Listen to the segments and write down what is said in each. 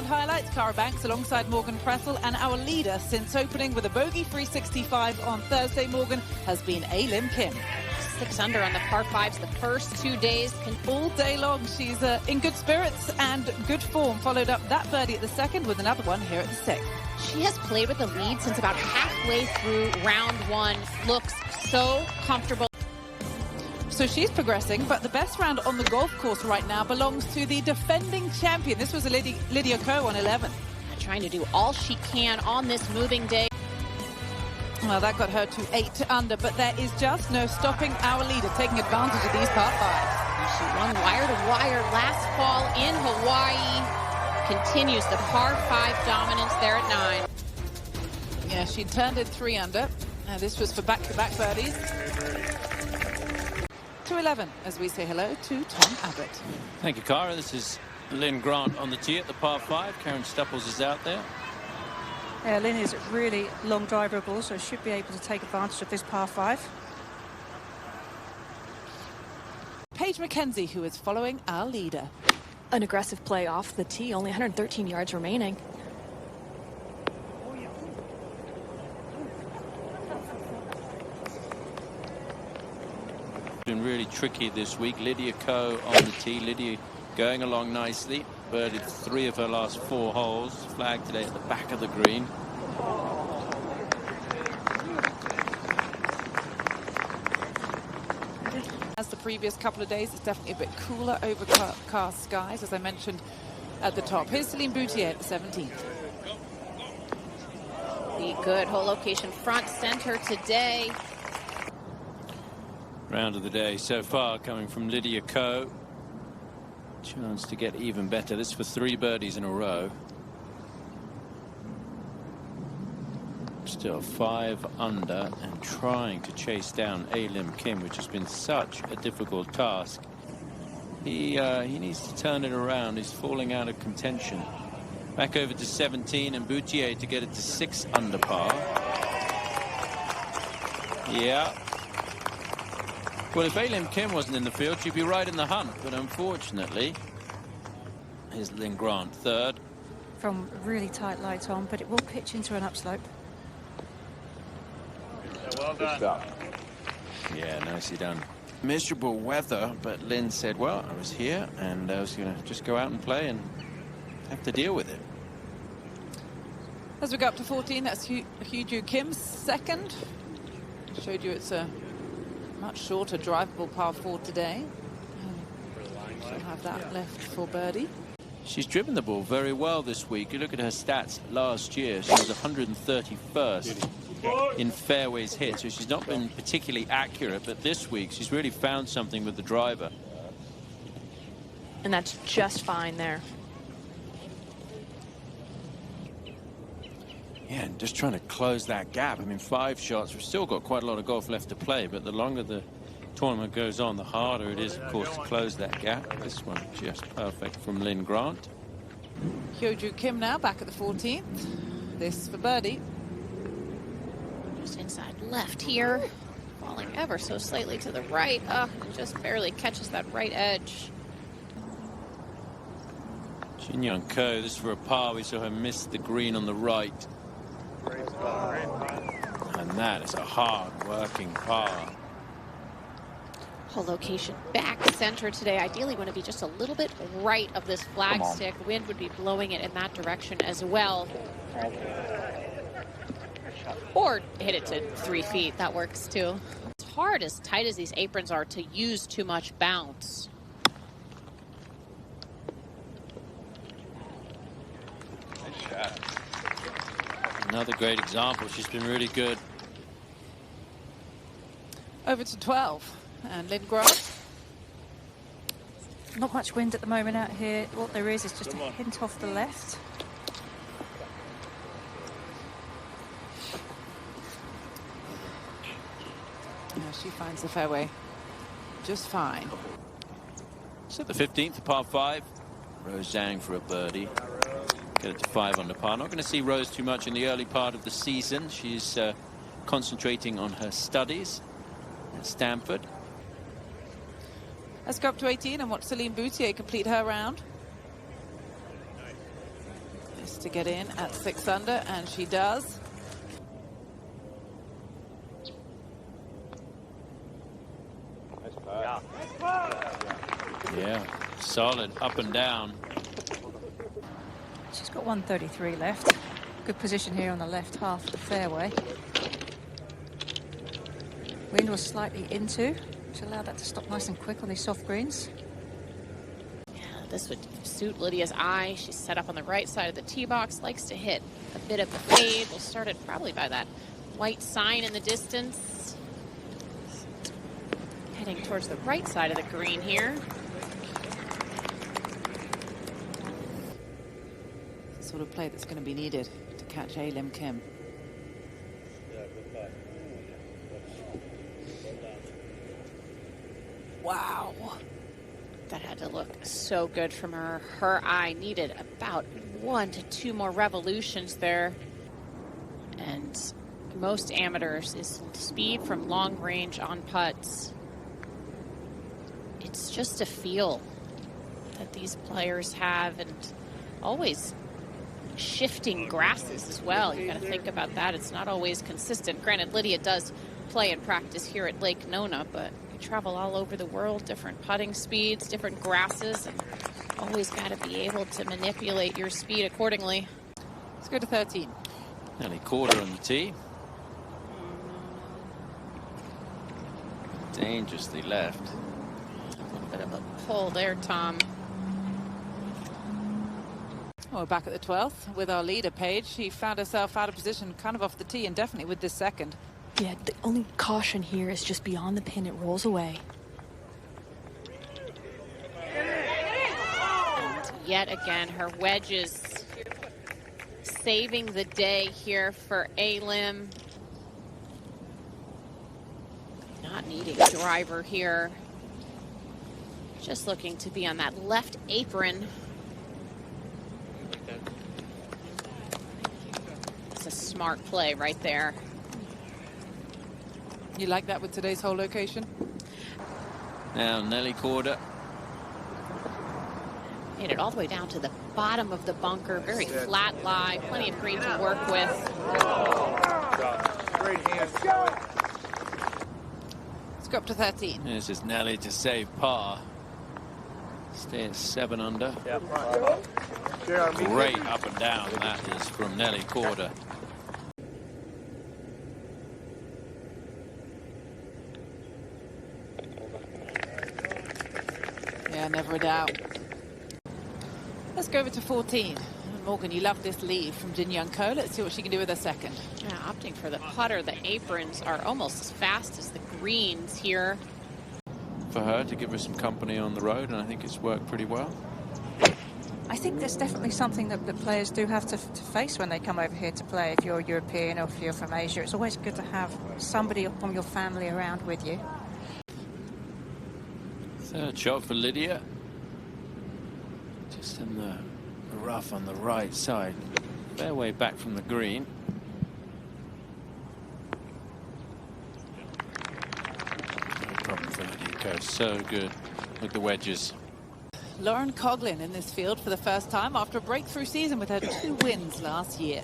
round highlights. Cara Banks alongside Morgan Pressel, and our leader since opening with a bogey-free 65 on Thursday, Morgan, has been Lim Kim. 6 under on the par 5s the first 2 days. All day long, she's in good spirits and good form. Followed up that birdie at the second with another one here at the sixth. She has played with the lead since about halfway through round 1. Looks so comfortable. So she's progressing, but the best round on the golf course right now belongs to the defending champion. This was a Lydia Ko on 11. Trying to do all she can on this moving day. Well, that got her to 8 under, but there is just no stopping our leader taking advantage of these par 5s. She won wire to wire last fall in Hawaii. Continues the par 5 dominance there at 9. Yeah, she turned in 3 under. This was for back-to-back birdies. To 11, as we say hello to Tom Abbott. Thank you, Cara. This is Lynn Grant on the tee at the par 5. Karen Stupples is out there. Yeah, Lynn is really long driverable, so should be able to take advantage of this par 5. Paige McKenzie, who is following our leader. An aggressive play off the tee, only 113 yards remaining. Been really tricky this week. Lydia Ko on the tee. Lydia going along nicely. Birdied 3 of her last 4 holes. Flag today at the back of the green. As the previous couple of days, it's definitely a bit cooler, overcast skies, as I mentioned at the top. Here's Celine Boutier at the 17th. The good hole location front center today. Round of the day so far coming from Lydia Ko. Chance to get even better. This for 3 birdies in a row. Still 5 under and trying to chase down Lim Kim, which has been such a difficult task. He needs to turn it around. He's falling out of contention. Back over to 17 and Boutier to get it to 6 under par. Yeah. Well, if Lim Kim wasn't in the field, she'd be right in the hunt. But unfortunately, here's Lynn Grant, 3rd. From really tight light on, but it will pitch into an upslope. Well done. Yeah, nicely done. Miserable weather, but Lynn said, well, I was here and I was going to just go out and play and have to deal with it. As we go up to 14, that's Hyo-Joo Kim's 2nd. Showed you it's a much shorter drivable par 4 today. She'll have that left for birdie. She's driven the ball very well this week. You look at her stats last year. She was 131st in fairways hit, so she's not been particularly accurate, but this week she's really found something with the driver. And that's just fine there. Yeah, and just trying to close that gap. I mean, 5 shots. We've still got quite a lot of golf left to play, but the longer the tournament goes on, the harder it is, of course, to close that gap. This one just perfect from Lynn Grant. Hyo-Joo Kim now back at the 14th. This for birdie. Just inside left here. Falling ever so slightly to the right. Just barely catches that right edge. Jin Young Ko, this for a par. We saw her miss the green on the right. And that is a hard-working par. Hole location back center today. Ideally want to be just a little bit right of this flagstick. Wind would be blowing it in that direction as well. Or hit it to 3 feet. That works too. It's hard, as tight as these aprons are, to use too much bounce. Nice shot. Another great example. She's been really good. Over to 12. And Lynn Grant. Not much wind at the moment out here. What there is just a hint off the left. Yeah, she finds the fairway just fine. So the 15th, par 5. Rose Zhang for a birdie. Get it to 5 under par. Not going to see Rose too much in the early part of the season. She's concentrating on her studies at Stanford. Let's go up to 18 and watch Celine Boutier complete her round. Is to get in at 6 under, and she does. Yeah, solid up and down. She's got 133 left. Good position here on the left half of the fairway. Wind was slightly into, which allowed that to stop nice and quick on these soft greens. Yeah, this would suit Lydia's eye. She's set up on the right side of the tee box, likes to hit a bit of the fade. We'll start it probably by that white sign in the distance. Heading towards the right side of the green here. The sort of play that's going to be needed to catch Lim Kim. Wow. That had to look so good from her. Her eye needed about 1 to 2 more revolutions there. And most amateurs is speed from long range on putts. It's just a feel that these players have, and always shifting grasses as well. You got to think about that. It's not always consistent. Granted, Lydia does play and practice here at Lake Nona, but you travel all over the world, different putting speeds, different grasses, and always got to be able to manipulate your speed accordingly. Let's go to 13. Nelly Korda on the tee. Dangerously left. A little bit of a pull there, Tom. Well, we're back at the 12th with our leader, Paige. She found herself out of position kind of off the tee, and definitely with this second. Yeah, the only caution here is just beyond the pin, it rolls away. And yet again, her wedges saving the day here for Lim. Not needing a driver here. Just looking to be on that left apron. It's a smart play right there. You like that with today's hole location? Now Nelly Korda. Made it all the way down to the bottom of the bunker. Very flat lie. Plenty of green to work with. Great hands. Let's go up to 13. This is Nelly to save par. Stay at 7 under. Great up and down that is from Nelly Korda. Yeah, never a doubt. Let's go over to 14. Morgan, you love this lead from Jin Young Ko. Let's see what she can do with her second. Yeah, opting for the putter. The aprons are almost as fast as the greens here. For her to give her some company on the road, and I think it's worked pretty well. I think that's definitely something that the players do have to face when they come over here to play. If you're European or if you're from Asia, it's always good to have somebody from your family around with you. Third shot for Lydia. Just in the rough on the right side. Fair way back from the green. No problem for Lydia Ko. So good with the wedges. Lauren Coughlin in this field for the first time after a breakthrough season with her 2 wins last year.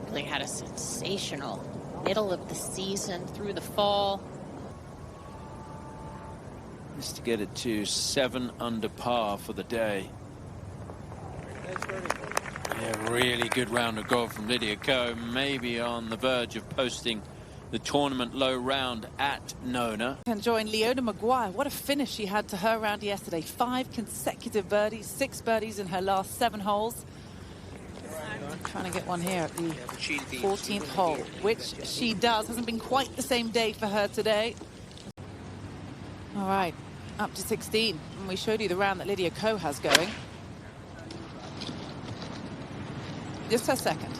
Really had a sensational middle of the season through the fall. Just to get it to 7 under par for the day. Yeah, really good round of golf from Lydia Ko. Maybe on the verge of posting the tournament low round at Nona. And join Leona Maguire. What a finish she had to her round yesterday. 5 consecutive birdies, 6 birdies in her last 7 holes. Trying to get one here at the 14th hole, which she does. Hasn't been quite the same day for her today. All right, up to 16. And we showed you the round that Lydia Ko has going. Just her second.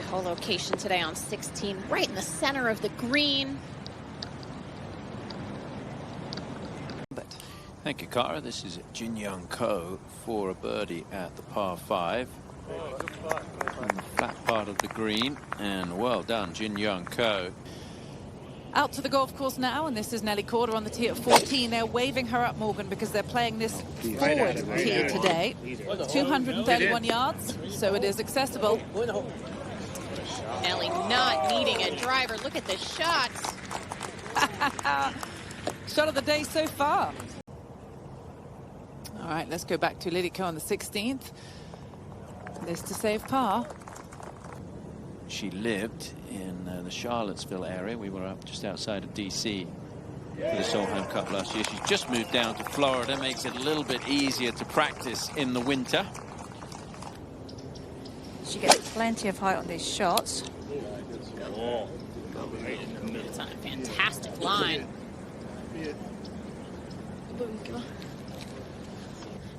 Hole location today on 16, right in the center of the green. Thank you, Cara. This is Jin Young Ko for a birdie at the par 5. On the flat part of the green. And well done, Jin Young Ko. Out to the golf course now, and this is Nelly Corder on the tee at 14. They're waving her up, Morgan, because they're playing this forward tee today. 231 yards, so it is accessible. Nelly not needing a driver. Look at the shot. Shot of the day so far. All right, let's go back to Lydia Ko on the 16th. This to save par. She lived in the Charlottesville area. We were up just outside of DC for the Solheim Cup last year. She's just moved down to Florida. Makes it a little bit easier to practice in the winter. She gets plenty of height on these shots. It's on a fantastic line.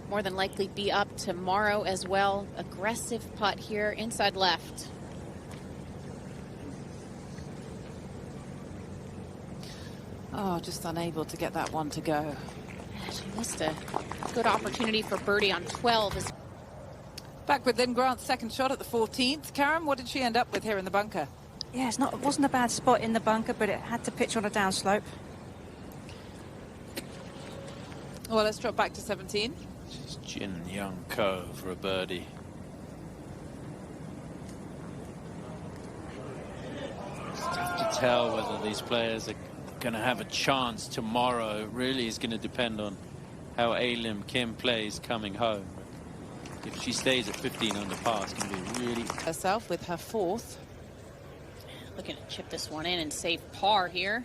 More than likely be up tomorrow as well. Aggressive putt here, inside left. Oh, just unable to get that one to go. She missed a good opportunity for birdie on 12. Back with Lynn Grant's second shot at the 14th. Karen, what did she end up with here in the bunker? Yeah, it wasn't a bad spot in the bunker, but it had to pitch on a downslope. Well, let's drop back to 17. She's Jin Young Ko for a birdie. It's tough to tell whether these players are going to have a chance tomorrow. It really is going to depend on how A-Lim Kim plays coming home. If she stays at 15 under par, it's going to be really... Herself with her fourth. Looking to chip this one in and save par here.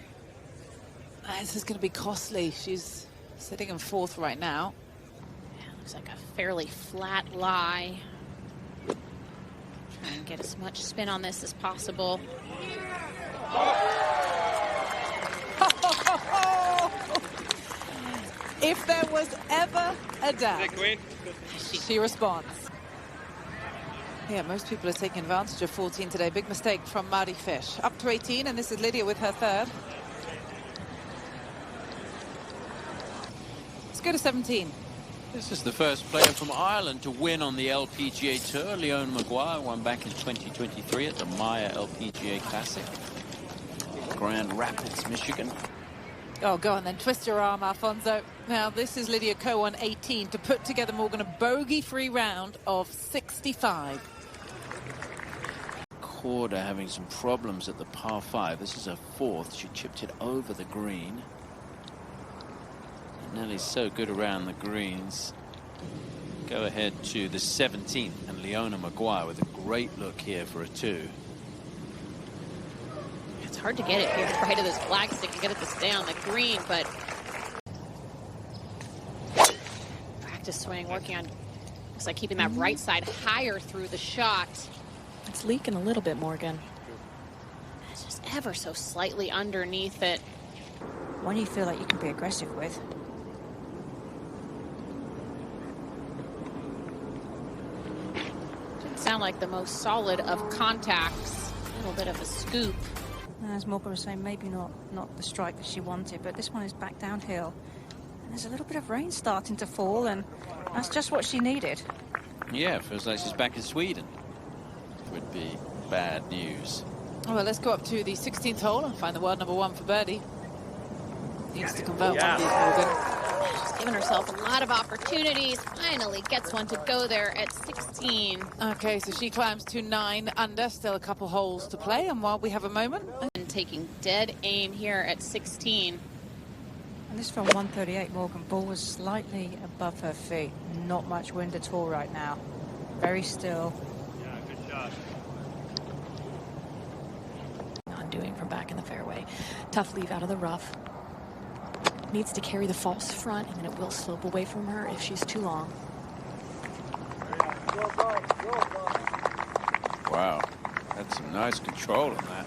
This is going to be costly. She's sitting in fourth right now. Yeah, looks like a fairly flat lie. Try and get as much spin on this as possible. If there was ever a doubt, she responds. Yeah, most people are taking advantage of 14 today. Big mistake from Mari Fish. Up to 18, and this is Lydia with her third. Let's go to 17. This is the first player from Ireland to win on the LPGA Tour. Leona Maguire won back in 2023 at the Maya LPGA Classic, Grand Rapids, Michigan. Oh, go on then, twist your arm, Alfonso. Now, this is Lydia Ko on 18 to put together, Morgan, a bogey-free round of 65. Corder having some problems at the par 5. This is her fourth. She chipped it over the green. And Nelly's so good around the greens. Go ahead to the 17th, and Leona Maguire with a great look here for a 2. It's hard to get it here right of this flagstick and get it to stay on the green, but practice swing, working on, looks like keeping that right side higher through the shot. It's leaking a little bit, Morgan. It's just ever so slightly underneath it. One you feel like you can be aggressive with. Didn't sound like the most solid of contacts. A little bit of a scoop. As Morgan was saying, maybe not the strike that she wanted, but this one is back downhill. And there's a little bit of rain starting to fall, and that's just what she needed. Yeah, feels like she's back in Sweden. Would be bad news. Well, let's go up to the 16th hole and find the world number 1 for birdie. Needs to convert one of these, Morgan. She's given herself a lot of opportunities. Finally gets one to go there at 16. Okay, so she climbs to 9 under. Still a couple holes to play, and while we have a moment... And taking dead aim here at 16. And this from 138, Morgan. Ball was slightly above her feet. Not much wind at all right now. Very still. Yeah, good shot. Undoing from back in the fairway. Tough leave out of the rough. Needs to carry the false front, and then it will slope away from her if she's too long. Wow, had some nice control on that.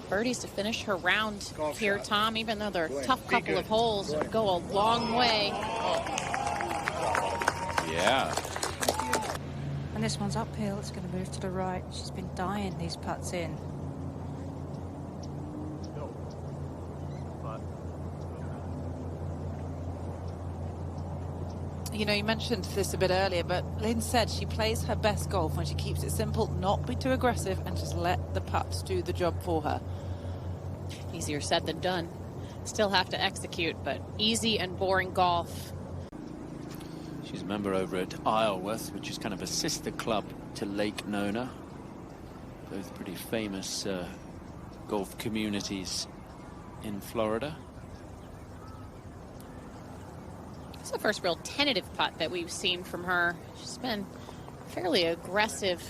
Birdies to finish her round here, Tom, even though they're a tough couple of holes, it would go a long way. Yeah. And this one's uphill. It's going to move to the right. She's been dying these putts in. You know, you mentioned this a bit earlier, but Lynn said she plays her best golf when she keeps it simple, not be too aggressive, and just let the putts do the job for her. Easier said than done. Still have to execute, but easy and boring golf. She's a member over at Isleworth, which is kind of a sister club to Lake Nona. Both pretty famous golf communities in Florida. It's the first real tentative putt that we've seen from her. She's been fairly aggressive.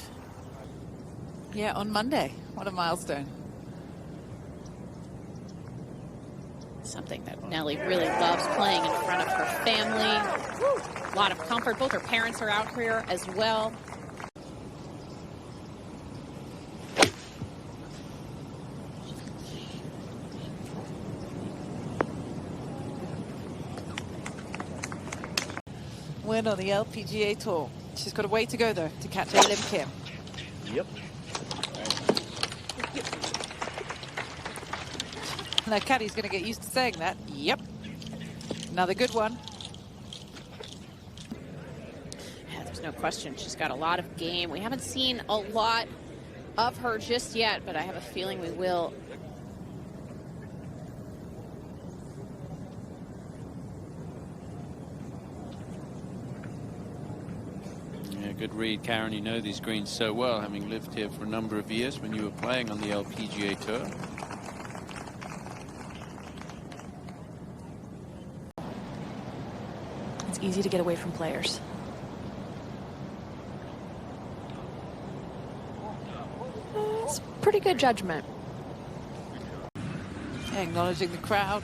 Yeah, on Monday. What a milestone. Something that Nelly really loves, playing in front of her family. A lot of comfort. Both her parents are out here as well. Win on the LPGA Tour. She's got a way to go, though, to catch A-Lim Kim. Yep. Now, caddy's going to get used to saying that. Yep. Another good one. Yeah, there's no question. She's got a lot of game. We haven't seen a lot of her just yet, but I have a feeling we will. Yeah, good read, Karen. You know these greens so well, having lived here for a number of years when you were playing on the LPGA Tour. It's easy to get away from players. It's pretty good judgment. Acknowledging the crowd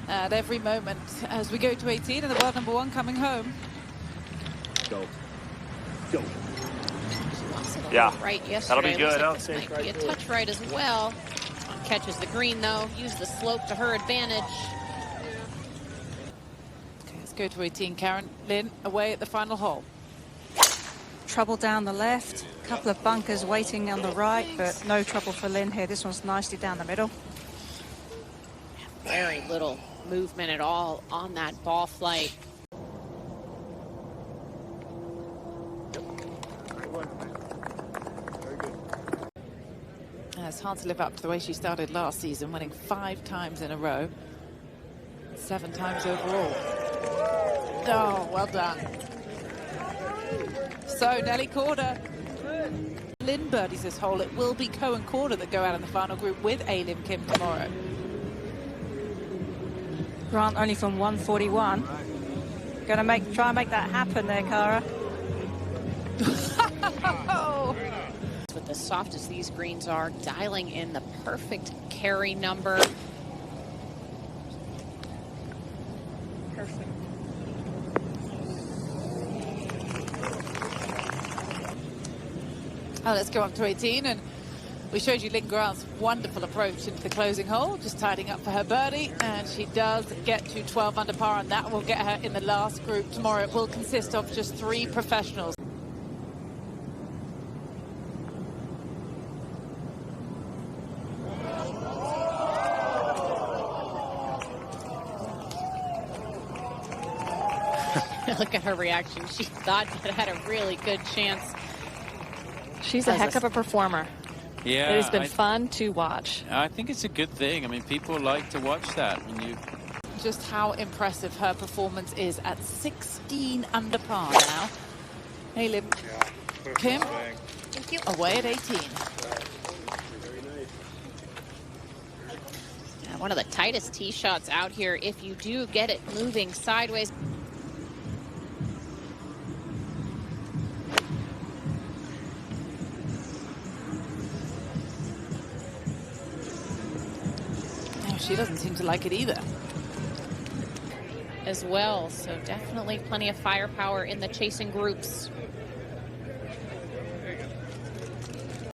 at every moment as we go to 18 and the world number 1 coming home. Go. Go. Yeah, right yesterday. That'll be good. Like this might be a touch right as well. Catches the green though. Use the slope to her advantage. Okay, let's go to 18. Karen, Lynn away at the final hole. Trouble down the left, a couple of bunkers waiting on the right, but no trouble for Lynn here. This one's nicely down the middle. Very little movement at all on that ball flight. It's hard to live up to the way she started last season, winning 5 times in a row, 7 times overall. Oh, well done. So Nelly Corder. Lynn birdies this hole. It will be Ko and Corder that go out in the final group with A-Lim Kim tomorrow. Grant only from 141. Gonna try and make that happen there, Cara. With as soft as these greens are, dialing in the perfect carry number. Perfect. Oh, let's go up to 18, and we showed you Lynn Grant's wonderful approach into the closing hole, just tidying up for her birdie, and she does get to 12 under par, and that will get her in the last group tomorrow. It will consist of just 3 professionals. Look at her reaction. She thought it had a really good chance. She's a heck of a performer. Yeah, it has been fun to watch. I think it's a good thing. I mean, people like to watch that. When you just how impressive her performance is at 16 under par now. A-Lim Kim away at 18. One of the tightest tee shots out here if you do get it moving sideways. She doesn't seem to like it either. As well, so definitely plenty of firepower in the chasing groups.